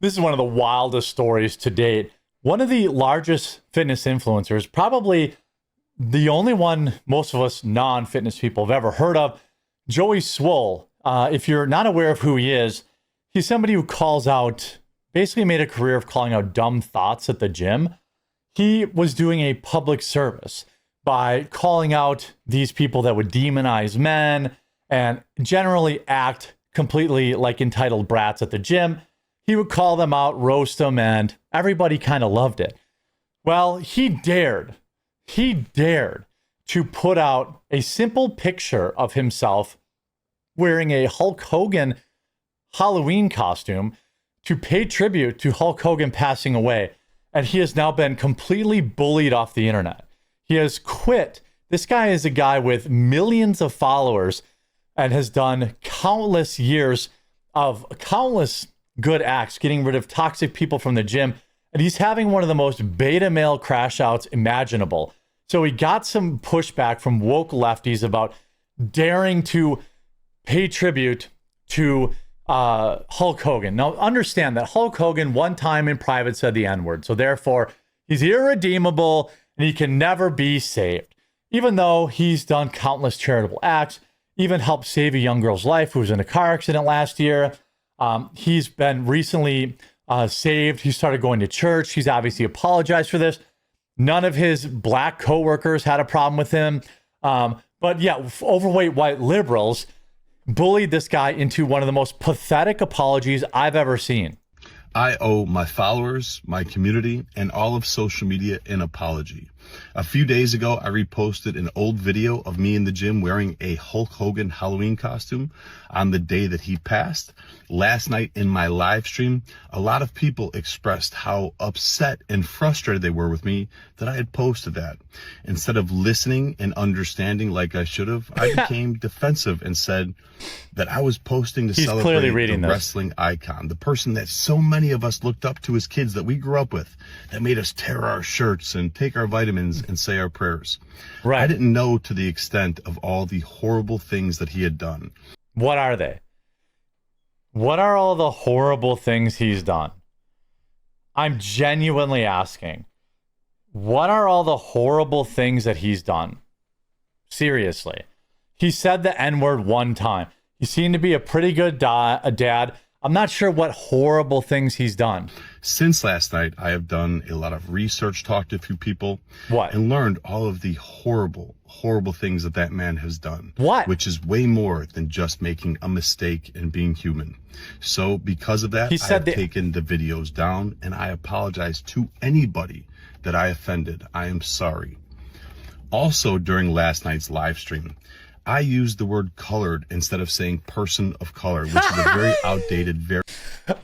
This is one of the wildest stories to date. One of the largest fitness influencers, probably the only one most of us non-fitness people have ever heard of, Joey Swoll. If you're not aware of who he is, he's somebody who calls out, basically made a career of calling out dumb thoughts at the gym. He was doing a public service by calling out these people that would demonize men and generally act completely like entitled brats at the gym. He would call them out, roast them, and everybody kind of loved it. Well, he dared to put out a simple picture of himself wearing a Hulk Hogan Halloween costume to pay tribute to Hulk Hogan passing away. And he has now been completely bullied off the internet. He has quit. This guy is a guy with millions of followers and has done countless years of countless good acts, getting rid of toxic people from the gym. And he's having one of the most beta male crash outs imaginable. So he got some pushback from woke lefties about daring to pay tribute to Hulk Hogan. Now, understand that Hulk Hogan one time in private said the N-word. So therefore, he's irredeemable and he can never be saved. Even though he's done countless charitable acts, even helped save a young girl's life who was in a car accident last year. He's been recently saved. He started going to church. He's obviously apologized for this. None of his black coworkers had a problem with him. But yeah, overweight white liberals bullied this guy into one of the most pathetic apologies I've ever seen. I owe my followers, my community, and all of social media an apology. A few days ago, I reposted an old video of me in the gym wearing a Hulk Hogan Halloween costume on the day that he passed. Last night in my live stream, a lot of people expressed how upset and frustrated they were with me that I had posted that. Instead of listening and understanding like I should have, I became defensive and said that I was posting to celebrate the wrestling icon, the person that so many of us looked up to as kids that we grew up with, that made us tear our shirts and take our vitamins and say our prayers. Right. I didn't know to the extent of all the horrible things that he had done. What are they? What are all the horrible things he's done? I'm genuinely asking. What are all the horrible things that he's done? Seriously. He said the N-word one time. He seemed to be a pretty good dad. I'm not sure what horrible things he's done. Since last night, I have done a lot of research, talked to a few people, and learned all of the horrible, horrible things that man has done. What? Which is way more than just making a mistake and being human. So because of that, I have taken the videos down, and I apologize to anybody that I offended. I am sorry. Also, during last night's live stream, I used the word colored instead of saying person of color, which is a very outdated,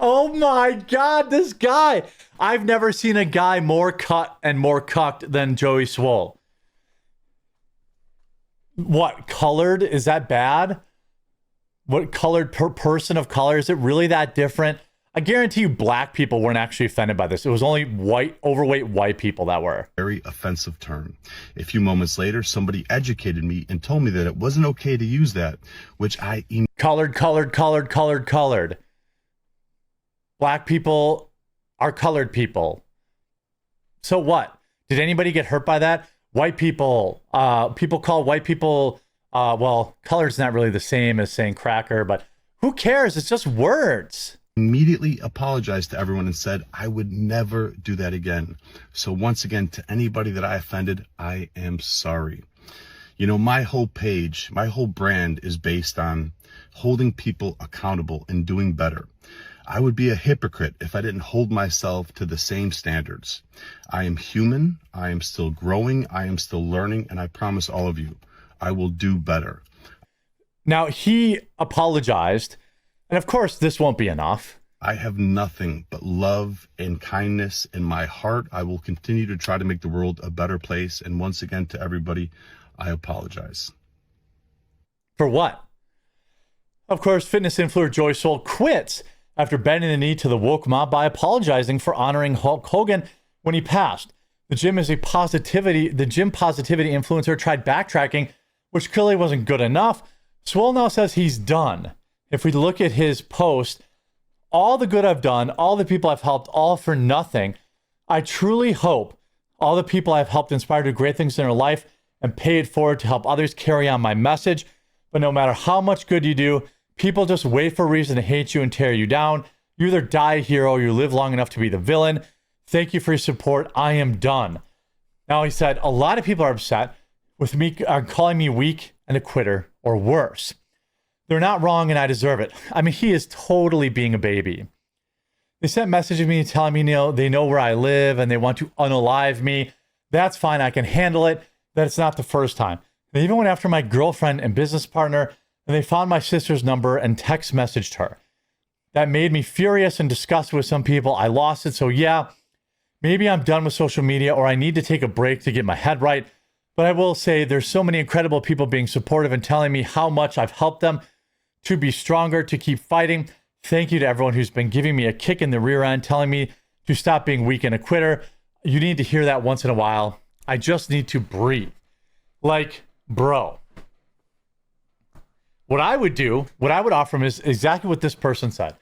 Oh my God, this guy. I've never seen a guy more cut and more cucked than Joey Swoll. What, colored? Is that bad? What, colored person of color? Is it really that different? I guarantee you black people weren't actually offended by this. It was only overweight white people that were. Very offensive term. A few moments later, somebody educated me and told me that it wasn't okay to use that, which I... Colored. Black people are colored people. So what? Did anybody get hurt by that? White people, people call white people, well, colored's not really the same as saying cracker, but who cares? It's just words. Immediately apologized to everyone and said I would never do that again. So once again, to anybody that I offended, I am sorry. You know, my whole page, my whole brand is based on holding people accountable and doing better. I would be a hypocrite if I didn't hold myself to the same standards. I am human, I am still growing, I am still learning, and I promise all of you, I will do better. Now, he apologized. And of course, this won't be enough. I have nothing but love and kindness in my heart. I will continue to try to make the world a better place. And once again, to everybody, I apologize. For what? Of course, fitness influencer Joey Swoll quits after bending the knee to the woke mob by apologizing for honoring Hulk Hogan when he passed. The gym positivity influencer tried backtracking, which clearly wasn't good enough. Swoll now says he's done. If we look at his post, all the good I've done, all the people I've helped, all for nothing. I truly hope all the people I've helped inspire to do great things in their life and pay it forward to help others carry on my message. But no matter how much good you do, people just wait for a reason to hate you and tear you down. You either die a hero or you live long enough to be the villain. Thank you for your support. I am done. Now, he said, a lot of people are upset with me, are calling me weak and a quitter or worse. They're not wrong and I deserve it. I mean, he is totally being a baby. They sent messages to me telling me, they know where I live and they want to unalive me. That's fine. I can handle it. That's not the first time. They even went after my girlfriend and business partner, and they found my sister's number and text messaged her. That made me furious and disgusted with some people. I lost it. So yeah, maybe I'm done with social media or I need to take a break to get my head right. But I will say there's so many incredible people being supportive and telling me how much I've helped them to be stronger, to keep fighting. Thank you to everyone who's been giving me a kick in the rear end, telling me to stop being weak and a quitter. You need to hear that once in a while. I just need to breathe. Like, bro. What I would do, what I would offer him is exactly what this person said.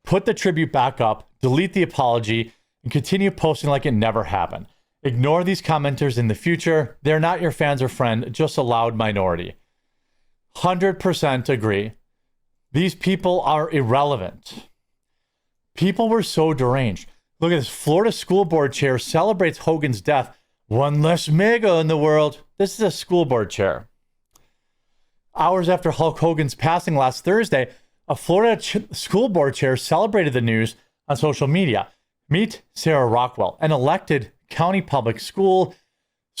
Put the tribute back up, delete the apology, and continue posting like it never happened. Ignore these commenters in the future. They're not your fans or friend, just a loud minority. 100% agree. These people are irrelevant. People were so deranged. Look at this. Florida school board chair celebrates Hogan's death. One less mega in the world. This is a school board chair. Hours after Hulk Hogan's passing last Thursday, a Florida school board chair celebrated the news on social media. Meet Sarah Rockwell, an elected county public school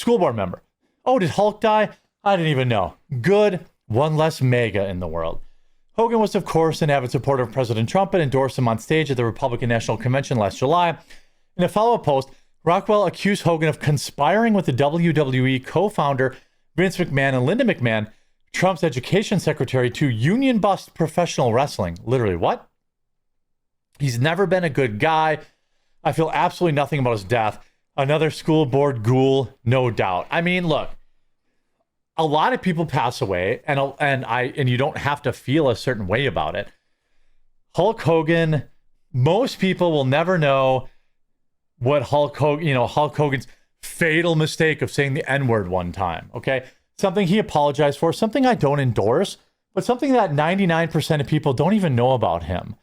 board member. Oh, did Hulk die? I didn't even know. Good. One less mega in the world. Hogan was, of course, an avid supporter of President Trump and endorsed him on stage at the Republican National Convention last July. In a follow-up post, Rockwell accused Hogan of conspiring with the WWE co-founder Vince McMahon and Linda McMahon, Trump's education secretary, to union bust professional wrestling. Literally, what? He's never been a good guy. I feel absolutely nothing about his death. Another school board ghoul, no doubt. I mean, look, a lot of people pass away, and you don't have to feel a certain way about it. Hulk Hogan, most people will never know what Hulk Hogan's fatal mistake of saying the N-word one time, okay? Something he apologized for, something I don't endorse, but something that 99% of people don't even know about him.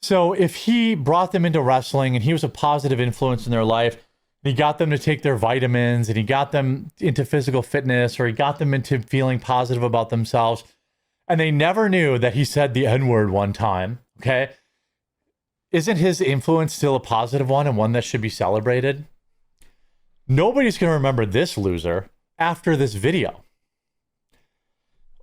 So if he brought them into wrestling and he was a positive influence in their life, he got them to take their vitamins and he got them into physical fitness, or he got them into feeling positive about themselves, and they never knew that he said the N-word one time, okay? Isn't his influence still a positive one and one that should be celebrated? Nobody's going to remember this loser after this video.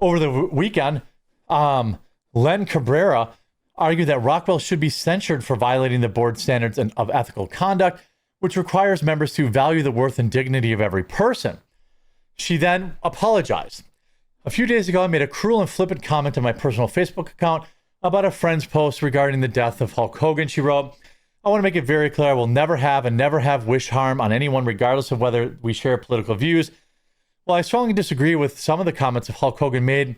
Over the weekend, Len Cabrera argued that Rockwell should be censured for violating the board standards of ethical conduct, which requires members to value the worth and dignity of every person. She then apologized. A few days ago, I made a cruel and flippant comment on my personal Facebook account about a friend's post regarding the death of Hulk Hogan. She wrote, I want to make it very clear I will never have wish harm on anyone, regardless of whether we share political views. While I strongly disagree with some of the comments that Hulk Hogan made,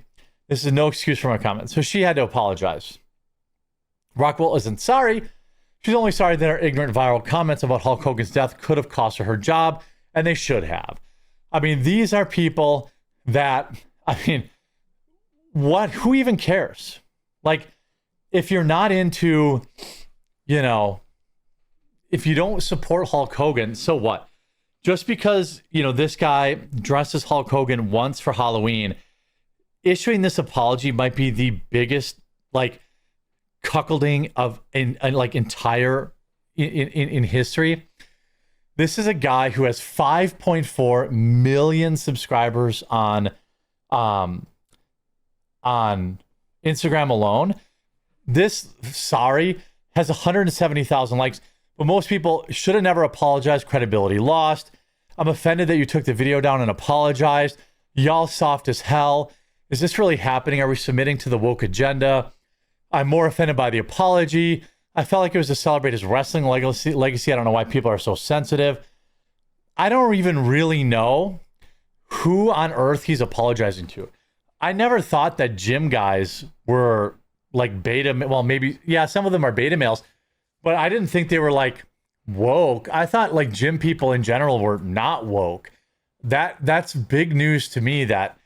this is no excuse for my comments. So she had to apologize. Rockwell isn't sorry. She's only sorry that her ignorant viral comments about Hulk Hogan's death could have cost her her job, and they should have. I mean, these are people that, who even cares? Like, if you're not into, if you don't support Hulk Hogan, so what? Just because, this guy dressed as Hulk Hogan once for Halloween, issuing this apology might be the biggest, cuckolding of in history. This is a guy who has 5.4 million subscribers on Instagram alone. This has 170,000 likes, but most people should have never apologized. Credibility lost. I'm offended that you took the video down and apologized. Y'all soft as hell. Is this really happening? Are we submitting to the woke agenda? I'm more offended by the apology. I felt like it was to celebrate his wrestling legacy. I don't know why people are so sensitive. I don't even really know who on earth he's apologizing to. I never thought that gym guys were, like beta, well, maybe, yeah, some of them are beta males, but I didn't think they were like woke. I thought like gym people in general were not woke. That's big news to me that,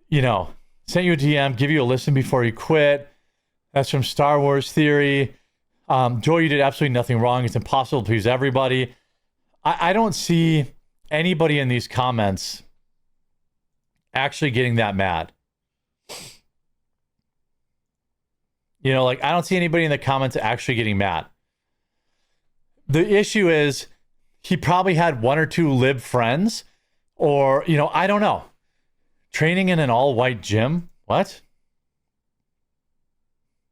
you know, sent you a DM, give you a listen before you quit. That's from Star Wars Theory. Joy, you did absolutely nothing wrong. It's impossible to please everybody. I don't see anybody in these comments actually getting that mad. You know, like I don't see anybody in the comments actually getting mad. The issue is he probably had one or two lib friends, or, you know, I don't know. Training in an all-white gym? What?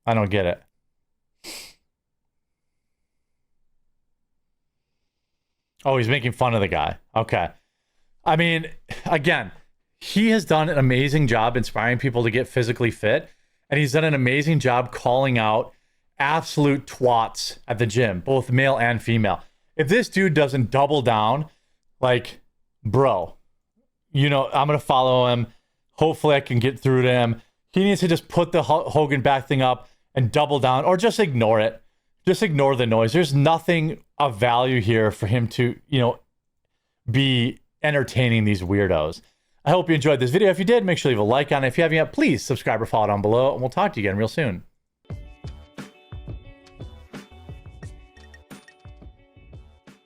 I don't get it. Oh, he's making fun of the guy. Okay. I mean, again, he has done an amazing job inspiring people to get physically fit, and he's done an amazing job calling out absolute twats at the gym, both male and female. If this dude doesn't double down, like, bro, you know, I'm going to follow him. Hopefully I can get through to him. He needs to just put the Hogan back thing up and double down, or just ignore it. Just ignore the noise. There's nothing of value here for him to, you know, be entertaining these weirdos. I hope you enjoyed this video. If you did, make sure you leave a like on it. If you haven't yet, please subscribe or follow down below, and we'll talk to you again real soon.